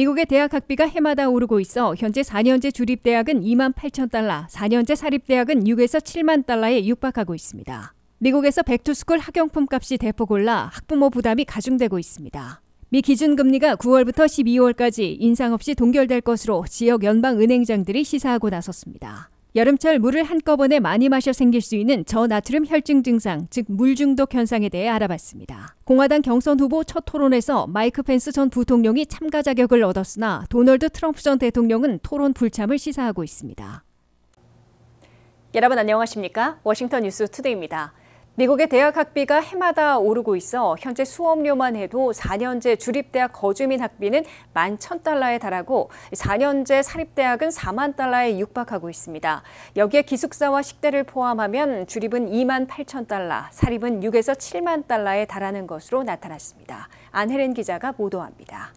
미국의 대학 학비가 해마다 오르고 있어 현재 4년제 주립대학은 28,000달러, 4년제 사립대학은 6에서 7만 달러에 육박하고 있습니다. 미국에서 백투스쿨 학용품 값이 대폭 올라 학부모 부담이 가중되고 있습니다. 미 기준금리가 9월부터 12월까지 인상 없이 동결될 것으로 지역 연방은행장들이 시사하고 나섰습니다. 여름철 물을 한꺼번에 많이 마셔 생길 수 있는 저나트륨 혈증 증상, 즉 물중독 현상에 대해 알아봤습니다. 공화당 경선 후보 첫 토론에서 마이크 펜스 전 부통령이 참가 자격을 얻었으나 도널드 트럼프 전 대통령은 토론 불참을 시사하고 있습니다. 여러분 안녕하십니까? 워싱턴 뉴스 투데이입니다. 미국의 대학 학비가 해마다 오르고 있어 현재 수업료만 해도 4년제 주립대학 거주민 학비는 11,000달러에 달하고 4년제 사립대학은 4만 달러에 육박하고 있습니다. 여기에 기숙사와 식대를 포함하면 주립은 28,000달러, 사립은 6에서 7만 달러에 달하는 것으로 나타났습니다. 안혜린 기자가 보도합니다.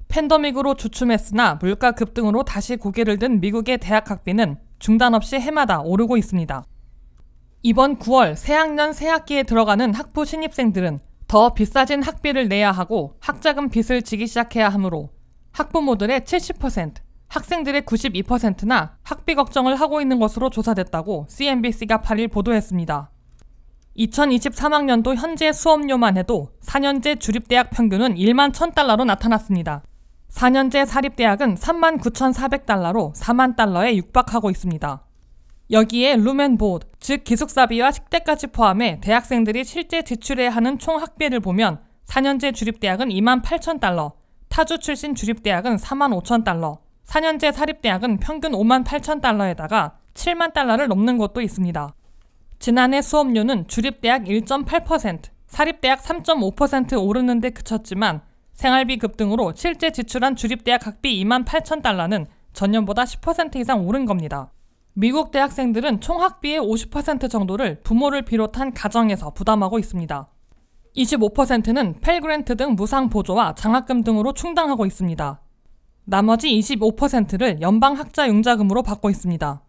팬데믹으로 주춤했으나 물가 급등으로 다시 고개를 든 미국의 대학 학비는 중단 없이 해마다 오르고 있습니다. 이번 9월 새학년 새학기에 들어가는 학부 신입생들은 더 비싸진 학비를 내야 하고 학자금 빚을 지기 시작해야 하므로 학부모들의 70%, 학생들의 92%나 학비 걱정을 하고 있는 것으로 조사됐다고 CNBC가 8일 보도했습니다. 2023학년도 현재 수업료만 해도 4년제 주립대학 평균은 1만 1,000달러로 나타났습니다. 4년제 사립대학은 3만 9,400달러로 4만 달러에 육박하고 있습니다. 여기에 룸앤보드, 즉 기숙사비와 식대까지 포함해 대학생들이 실제 지출해야 하는 총 학비를 보면 4년제 주립대학은 2만 8,000달러, 타주 출신 주립대학은 4만 5,000달러, 4년제 사립대학은 평균 5만 8,000달러에다가 7만 달러를 넘는 곳도 있습니다. 지난해 수업료는 주립대학 1.8%, 사립대학 3.5% 오르는 데 그쳤지만 생활비 급등으로 실제 지출한 주립대학 학비 2만 8,000달러는 전년보다 10% 이상 오른 겁니다. 미국 대학생들은 총 학비의 50% 정도를 부모를 비롯한 가정에서 부담하고 있습니다. 25%는 펠그랜트 등 무상 보조와 장학금 등으로 충당하고 있습니다. 나머지 25%를 연방학자융자금으로 받고 있습니다.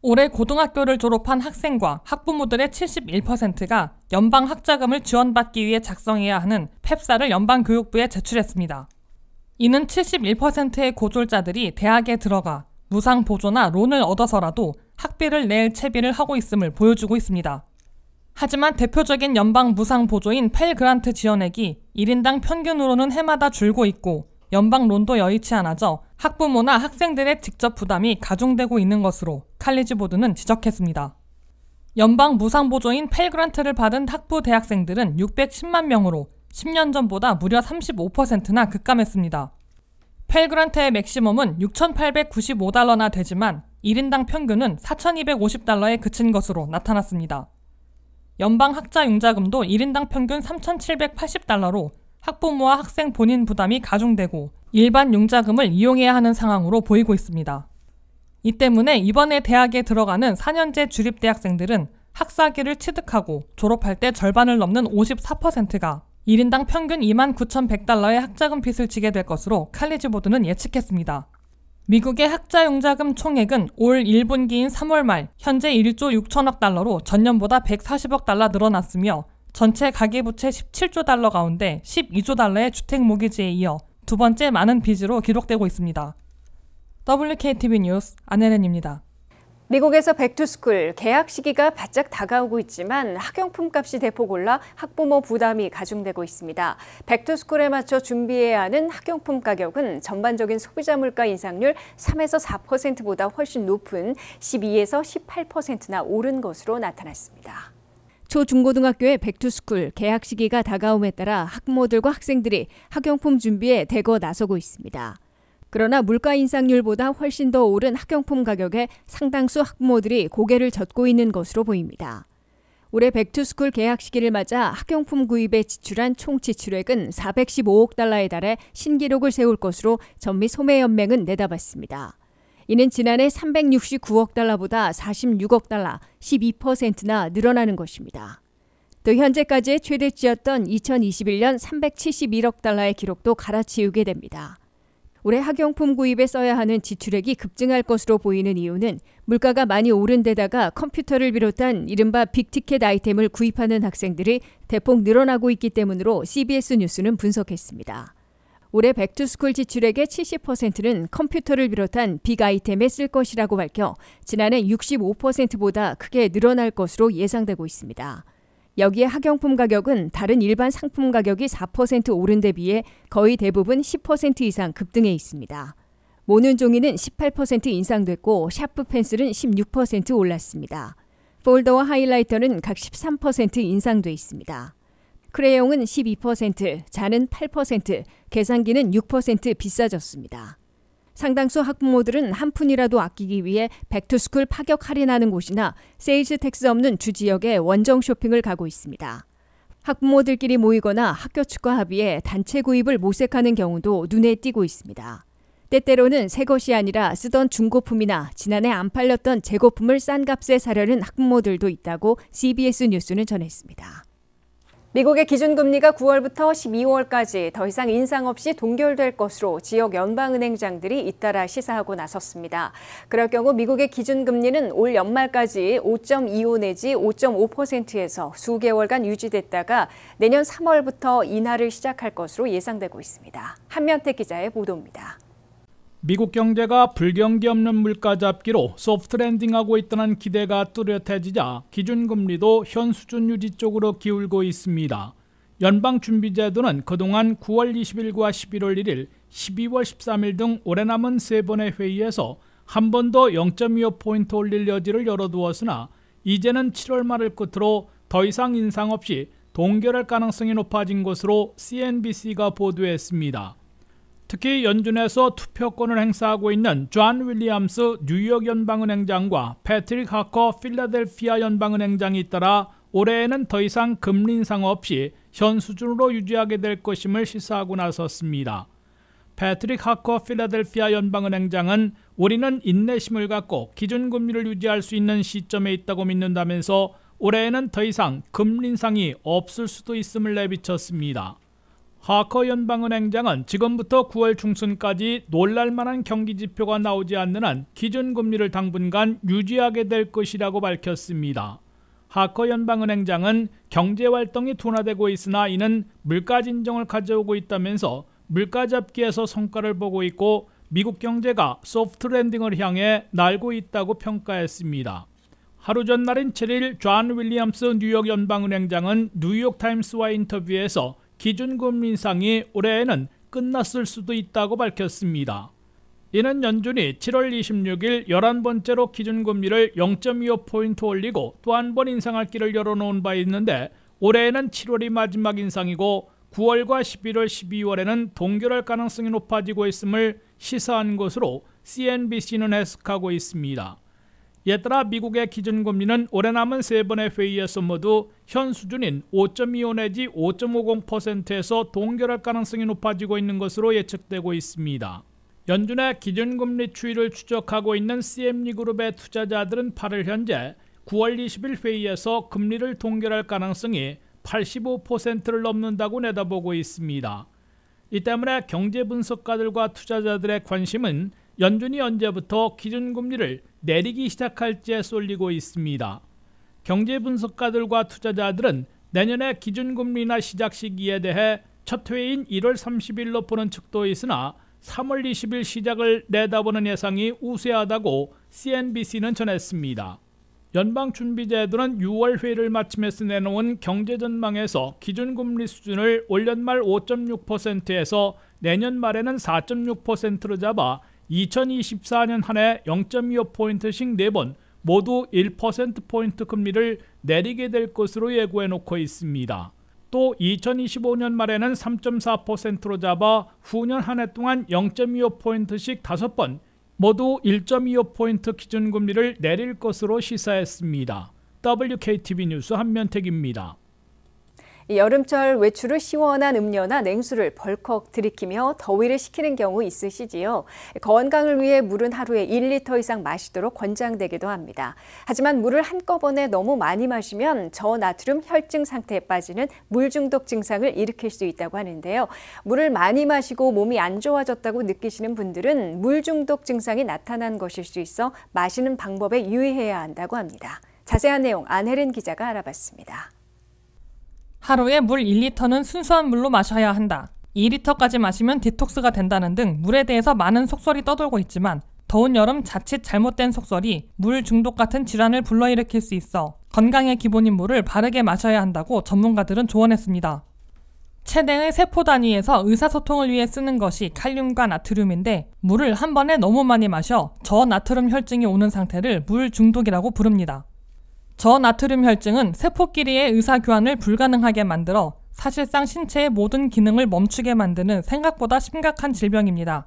올해 고등학교를 졸업한 학생과 학부모들의 71%가 연방학자금을 지원받기 위해 작성해야 하는 펩사를 연방교육부에 제출했습니다. 이는 71%의 고졸자들이 대학에 들어가 무상 보조나 론을 얻어서라도 학비를 낼 채비를 하고 있음을 보여주고 있습니다. 하지만 대표적인 연방 무상 보조인 펠 그란트 지원액이 1인당 평균으로는 해마다 줄고 있고 연방 론도 여의치 않아져 학부모나 학생들의 직접 부담이 가중되고 있는 것으로 칼리지 보드는 지적했습니다. 연방 무상 보조인 펠 그란트를 받은 학부 대학생들은 610만 명으로 10년 전보다 무려 35%나 급감했습니다. 펠 그란트의 맥시멈은 6,895달러나 되지만 1인당 평균은 4,250달러에 그친 것으로 나타났습니다. 연방학자융자금도 1인당 평균 3,780달러로 학부모와 학생 본인 부담이 가중되고 일반 융자금을 이용해야 하는 상황으로 보이고 있습니다. 이 때문에 이번에 대학에 들어가는 4년제 주립대학생들은 학사기를 취득하고 졸업할 때 절반을 넘는 54%가 1인당 평균 29,100달러의 학자금 빚을 지게 될 것으로 칼리지 보드는 예측했습니다. 미국의 학자융자금 총액은 올 1분기인 3월 말 현재 1조 6천억 달러로 전년보다 140억 달러 늘어났으며 전체 가계부채 17조 달러 가운데 12조 달러의 주택모기지에 이어 두 번째 많은 빚으로 기록되고 있습니다. WKTV 뉴스 안혜린입니다. 미국에서 백투스쿨 개학 시기가 바짝 다가오고 있지만 학용품 값이 대폭 올라 학부모 부담이 가중되고 있습니다. 백투스쿨에 맞춰 준비해야 하는 학용품 가격은 전반적인 소비자 물가 인상률 3에서 4%보다 훨씬 높은 12에서 18%나 오른 것으로 나타났습니다. 초중고등학교의 백투스쿨 개학 시기가 다가옴에 따라 학부모들과 학생들이 학용품 준비에 대거 나서고 있습니다. 그러나 물가 인상률보다 훨씬 더 오른 학용품 가격에 상당수 학부모들이 고개를 젓고 있는 것으로 보입니다. 올해 백투스쿨 개학 시기를 맞아 학용품 구입에 지출한 총 지출액은 415억 달러에 달해 신기록을 세울 것으로 전미소매연맹은 내다봤습니다. 이는 지난해 369억 달러보다 46억 달러, 12%나 늘어나는 것입니다. 또 현재까지의 최대치였던 2021년 371억 달러의 기록도 갈아치우게 됩니다. 올해 학용품 구입에 써야 하는 지출액이 급증할 것으로 보이는 이유는 물가가 많이 오른 데다가 컴퓨터를 비롯한 이른바 빅티켓 아이템을 구입하는 학생들이 대폭 늘어나고 있기 때문으로 CBS 뉴스는 분석했습니다. 올해 백투스쿨 지출액의 70%는 컴퓨터를 비롯한 빅 아이템에 쓸 것이라고 밝혀 지난해 65%보다 크게 늘어날 것으로 예상되고 있습니다. 여기에 학용품 가격은 다른 일반 상품 가격이 4% 오른 데 비해 거의 대부분 10% 이상 급등해 있습니다. 모는 종이는 18% 인상됐고 샤프 펜슬은 16% 올랐습니다. 폴더와 하이라이터는 각 13% 인상돼 있습니다. 크레용은 12%, 잔은 8%, 계산기는 6% 비싸졌습니다. 상당수 학부모들은 한 푼이라도 아끼기 위해 백투스쿨 파격 할인하는 곳이나 세일즈 텍스 없는 주 지역에 원정 쇼핑을 가고 있습니다. 학부모들끼리 모이거나 학교 측과 합의해 단체 구입을 모색하는 경우도 눈에 띄고 있습니다. 때때로는 새 것이 아니라 쓰던 중고품이나 지난해 안 팔렸던 재고품을 싼 값에 사려는 학부모들도 있다고 CBS 뉴스는 전했습니다. 미국의 기준금리가 9월부터 12월까지 더 이상 인상 없이 동결될 것으로 지역 연방은행장들이 잇따라 시사하고 나섰습니다. 그럴 경우 미국의 기준금리는 올 연말까지 5.25 내지 5.5%에서 수개월간 유지됐다가 내년 3월부터 인하를 시작할 것으로 예상되고 있습니다. 한면택 기자의 보도입니다. 미국 경제가 불경기 없는 물가 잡기로 소프트 랜딩하고 있다는 기대가 뚜렷해지자 기준금리도 현 수준 유지 쪽으로 기울고 있습니다. 연방준비제도는 그동안 9월 20일과 11월 1일, 12월 13일 등 올해 남은 3번의 회의에서 한 번 더 0.25포인트 올릴 여지를 열어두었으나 이제는 7월 말을 끝으로 더 이상 인상 없이 동결할 가능성이 높아진 것으로 CNBC가 보도했습니다. 특히 연준에서 투표권을 행사하고 있는 존 윌리엄스 뉴욕 연방은행장과 패트릭 하커 필라델피아 연방은행장이 따라 올해에는 더 이상 금리 인상 없이 현 수준으로 유지하게 될 것임을 시사하고 나섰습니다. 패트릭 하커 필라델피아 연방은행장은 우리는 인내심을 갖고 기준금리를 유지할 수 있는 시점에 있다고 믿는다면서 올해에는 더 이상 금리 인상이 없을 수도 있음을 내비쳤습니다. 하커 연방은행장은 지금부터 9월 중순까지 놀랄만한 경기 지표가 나오지 않는 한 기준금리를 당분간 유지하게 될 것이라고 밝혔습니다. 하커 연방은행장은 경제활동이 둔화되고 있으나 이는 물가 진정을 가져오고 있다면서 물가 잡기에서 성과를 보고 있고 미국 경제가 소프트 랜딩을 향해 날고 있다고 평가했습니다. 하루 전날인 7일 존 윌리엄스 뉴욕 연방은행장은 뉴욕타임스와 인터뷰에서 기준금리 인상이 올해에는 끝났을 수도 있다고 밝혔습니다. 이는 연준이 7월 26일 11번째로 기준금리를 0.25포인트 올리고 또 한 번 인상할 길을 열어놓은 바 있는데 올해에는 7월이 마지막 인상이고 9월과 11월, 12월에는 동결할 가능성이 높아지고 있음을 시사한 것으로 CNBC는 해석하고 있습니다. 이에 따라 미국의 기준금리는 올해 남은 3번의 회의에서 모두 현 수준인 5.25 내지 5.50%에서 동결할 가능성이 높아지고 있는 것으로 예측되고 있습니다. 연준의 기준금리 추이를 추적하고 있는 CME 그룹의 투자자들은 8일 현재 9월 20일 회의에서 금리를 동결할 가능성이 85%를 넘는다고 내다보고 있습니다. 이 때문에 경제 분석가들과 투자자들의 관심은 연준이 언제부터 기준금리를 내리기 시작할지에 쏠리고 있습니다. 경제 분석가들과 투자자들은 내년의 기준금리나 시작 시기에 대해 첫 회의인 1월 30일로 보는 측도 있으나 3월 20일 시작을 내다보는 예상이 우세하다고 CNBC는 전했습니다. 연방준비제도는 6월 회의를 마치면서 내놓은 경제전망에서 기준금리 수준을 올 연말 5.6%에서 내년 말에는 4.6%로 잡아 2024년 한 해 0.25포인트씩 4번 모두 1%포인트 금리를 내리게 될 것으로 예고해놓고 있습니다. 또 2025년 말에는 3.4%로 잡아 후년 한 해 동안 0.25포인트씩 5번 모두 1.25포인트 기준금리를 내릴 것으로 시사했습니다. WKTV 뉴스 한면택입니다. 여름철 외출 후 시원한 음료나 냉수를 벌컥 들이키며 더위를 식히는 경우 있으시지요. 건강을 위해 물은 하루에 1리터 이상 마시도록 권장되기도 합니다. 하지만 물을 한꺼번에 너무 많이 마시면 저나트륨 혈증 상태에 빠지는 물 중독 증상을 일으킬 수 있다고 하는데요. 물을 많이 마시고 몸이 안 좋아졌다고 느끼시는 분들은 물 중독 증상이 나타난 것일 수 있어 마시는 방법에 유의해야 한다고 합니다. 자세한 내용 안혜린 기자가 알아봤습니다. 하루에 물 1리터는 순수한 물로 마셔야 한다. 2리터까지 마시면 디톡스가 된다는 등 물에 대해서 많은 속설이 떠돌고 있지만 더운 여름 자칫 잘못된 속설이 물 중독 같은 질환을 불러일으킬 수 있어 건강의 기본인 물을 바르게 마셔야 한다고 전문가들은 조언했습니다. 체내의 세포 단위에서 의사소통을 위해 쓰는 것이 칼륨과 나트륨인데 물을 한 번에 너무 많이 마셔 저나트륨 혈증이 오는 상태를 물 중독이라고 부릅니다. 저나트륨 혈증은 세포끼리의 의사교환을 불가능하게 만들어 사실상 신체의 모든 기능을 멈추게 만드는 생각보다 심각한 질병입니다.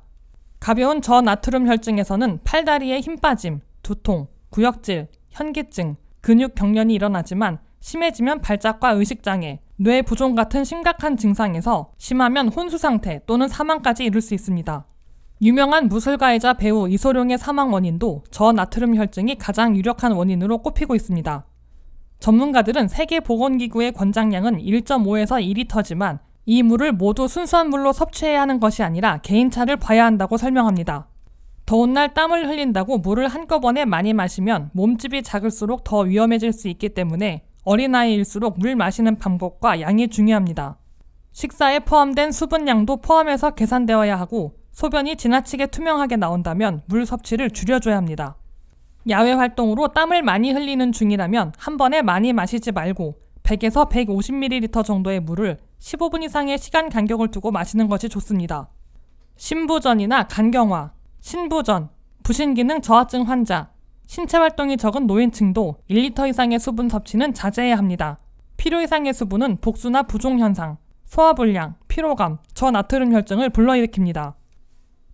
가벼운 저나트륨 혈증에서는 팔다리에 힘 빠짐, 두통, 구역질, 현기증, 근육 경련이 일어나지만 심해지면 발작과 의식장애, 뇌 부종 같은 심각한 증상에서 심하면 혼수 상태 또는 사망까지 이를 수 있습니다. 유명한 무술가이자 배우 이소룡의 사망 원인도 저나트륨 혈증이 가장 유력한 원인으로 꼽히고 있습니다. 전문가들은 세계보건기구의 권장량은 1.5에서 2리터지만 이 물을 모두 순수한 물로 섭취해야 하는 것이 아니라 개인차를 봐야 한다고 설명합니다. 더운 날 땀을 흘린다고 물을 한꺼번에 많이 마시면 몸집이 작을수록 더 위험해질 수 있기 때문에 어린아이일수록 물 마시는 방법과 양이 중요합니다. 식사에 포함된 수분량도 포함해서 계산되어야 하고 소변이 지나치게 투명하게 나온다면 물 섭취를 줄여줘야 합니다. 야외 활동으로 땀을 많이 흘리는 중이라면 한 번에 많이 마시지 말고 100에서 150ml 정도의 물을 15분 이상의 시간 간격을 두고 마시는 것이 좋습니다. 신부전이나 간경화, 신부전, 부신기능 저하증 환자, 신체 활동이 적은 노인층도 1리터 이상의 수분 섭취는 자제해야 합니다. 필요 이상의 수분은 복수나 부종 현상, 소화불량, 피로감, 저나트륨 혈증을 불러일으킵니다.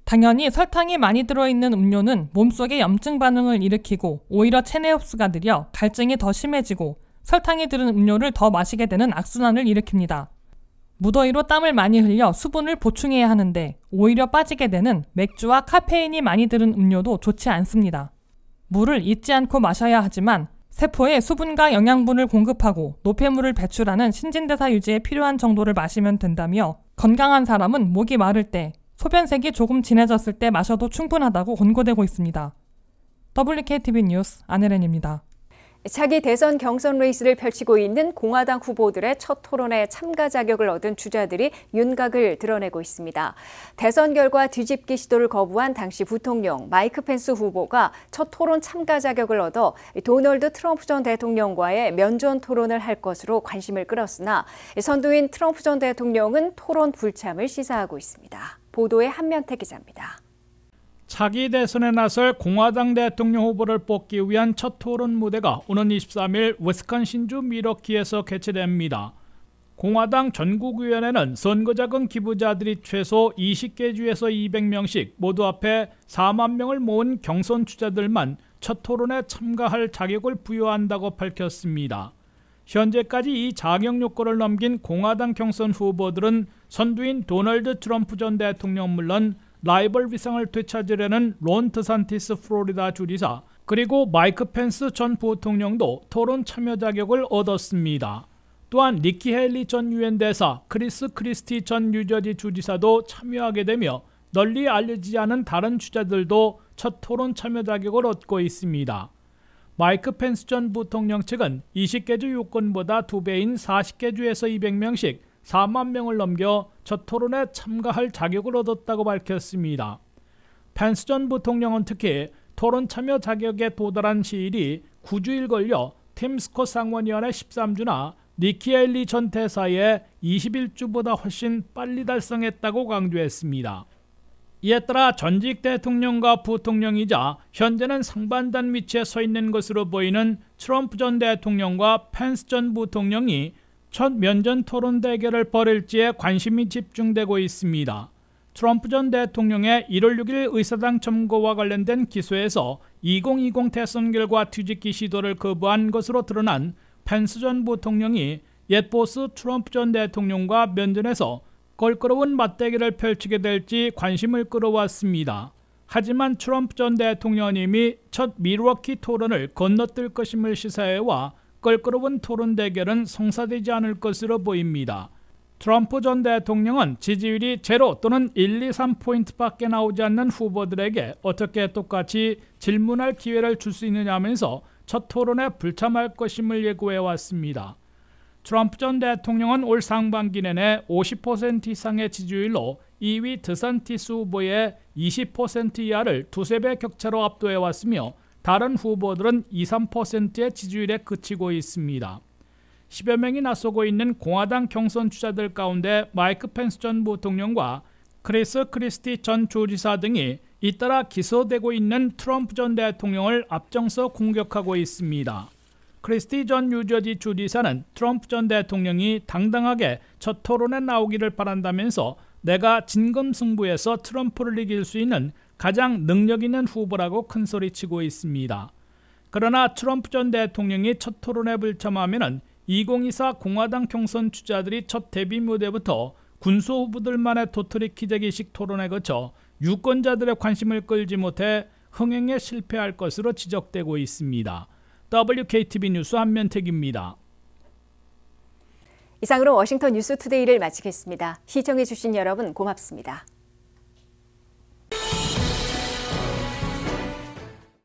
당연히 설탕이 많이 들어있는 음료는 몸속에 염증 반응을 일으키고 오히려 체내 흡수가 느려 갈증이 더 심해지고 설탕이 들은 음료를 더 마시게 되는 악순환을 일으킵니다. 무더위로 땀을 많이 흘려 수분을 보충해야 하는데 오히려 빠지게 되는 맥주와 카페인이 많이 들은 음료도 좋지 않습니다. 물을 잊지 않고 마셔야 하지만 세포에 수분과 영양분을 공급하고 노폐물을 배출하는 신진대사 유지에 필요한 정도를 마시면 된다며 건강한 사람은 목이 마를 때, 소변색이 조금 진해졌을 때 마셔도 충분하다고 권고되고 있습니다. WKTV 뉴스 안혜련입니다. 차기 대선 경선 레이스를 펼치고 있는 공화당 후보들의 첫 토론에 참가 자격을 얻은 주자들이 윤곽을 드러내고 있습니다. 대선 결과 뒤집기 시도를 거부한 당시 부통령 마이크 펜스 후보가 첫 토론 참가 자격을 얻어 도널드 트럼프 전 대통령과의 면전 토론을 할 것으로 관심을 끌었으나 선두인 트럼프 전 대통령은 토론 불참을 시사하고 있습니다. 보도에 한면태 기자입니다. 차기 대선에 나설 공화당 대통령 후보를 뽑기 위한 첫 토론 무대가 오는 23일 위스콘신주 밀워키에서 개최됩니다. 공화당 전국위원회는 선거자금 기부자들이 최소 20개 주에서 200명씩 모두 합해 4만 명을 모은 경선 주자들만 첫 토론에 참가할 자격을 부여한다고 밝혔습니다. 현재까지 이 자격 요건을 넘긴 공화당 경선 후보들은 선두인 도널드 트럼프 전 대통령 물론 라이벌 위상을 되찾으려는 론 드산티스 플로리다 주지사 그리고 마이크 펜스 전 부통령도 토론 참여 자격을 얻었습니다. 또한 니키 헤일리 전 유엔 대사, 크리스 크리스티 전 뉴저지 주지사도 참여하게 되며 널리 알려지지 않은 다른 주자들도 첫 토론 참여 자격을 얻고 있습니다. 마이크 펜스 전 부통령 측은 20개 주 요건보다 2배인 40개 주에서 200명씩 4만 명을 넘겨 첫 토론에 참가할 자격을 얻었다고 밝혔습니다. 펜스 전 부통령은 특히 토론 참여 자격에 도달한 시일이 9주일 걸려 팀 스콧 상원의원의 13주나 니키 헤일리 전 대사의 21주보다 훨씬 빨리 달성했다고 강조했습니다. 이에 따라 전직 대통령과 부통령이자 현재는 상반단 위치에 서 있는 것으로 보이는 트럼프 전 대통령과 펜스 전 부통령이 첫 면전 토론 대결을 벌일지에 관심이 집중되고 있습니다. 트럼프 전 대통령의 1월 6일 의사당 점거와 관련된 기소에서 2020 대선 결과 뒤집기 시도를 거부한 것으로 드러난 펜스 전 부통령이 옛 보스 트럼프 전 대통령과 면전에서 껄끄러운 맞대결을 펼치게 될지 관심을 끌어왔습니다. 하지만 트럼프 전 대통령은 이미 첫 밀워키 토론을 건너뛸 것임을 시사해와 껄끄러운 토론 대결은 성사되지 않을 것으로 보입니다. 트럼프 전 대통령은 지지율이 0 또는 1, 2, 3포인트밖에 나오지 않는 후보들에게 어떻게 똑같이 질문할 기회를 줄 수 있느냐면서 첫 토론에 불참할 것임을 예고해왔습니다. 트럼프 전 대통령은 올 상반기 내내 50% 이상의 지지율로 2위 드산티스 후보의 20% 이하를 두세 배 격차로 압도해왔으며 다른 후보들은 2~3%의 지지율에 그치고 있습니다. 10여 명이 나서고 있는 공화당 경선 주자들 가운데 마이크 펜스 전 부통령과 크리스 크리스티 전 주지사 등이 잇따라 기소되고 있는 트럼프 전 대통령을 앞장서 공격하고 있습니다. 크리스티 전 뉴저지 주지사는 트럼프 전 대통령이 당당하게 첫 토론에 나오기를 바란다면서 내가 진검승부에서 트럼프를 이길 수 있는 가장 능력 있는 후보라고 큰소리치고 있습니다. 그러나 트럼프 전 대통령이 첫 토론에 불참하면 2024 공화당 경선 주자들이 첫 데뷔 무대부터 군소 후보들만의 도토리 키재기식 토론에 거쳐 유권자들의 관심을 끌지 못해 흥행에 실패할 것으로 지적되고 있습니다. WKTV 뉴스 한면택입니다. 이상으로 워싱턴 뉴스투데이를 마치겠습니다. 시청해주신 여러분 고맙습니다.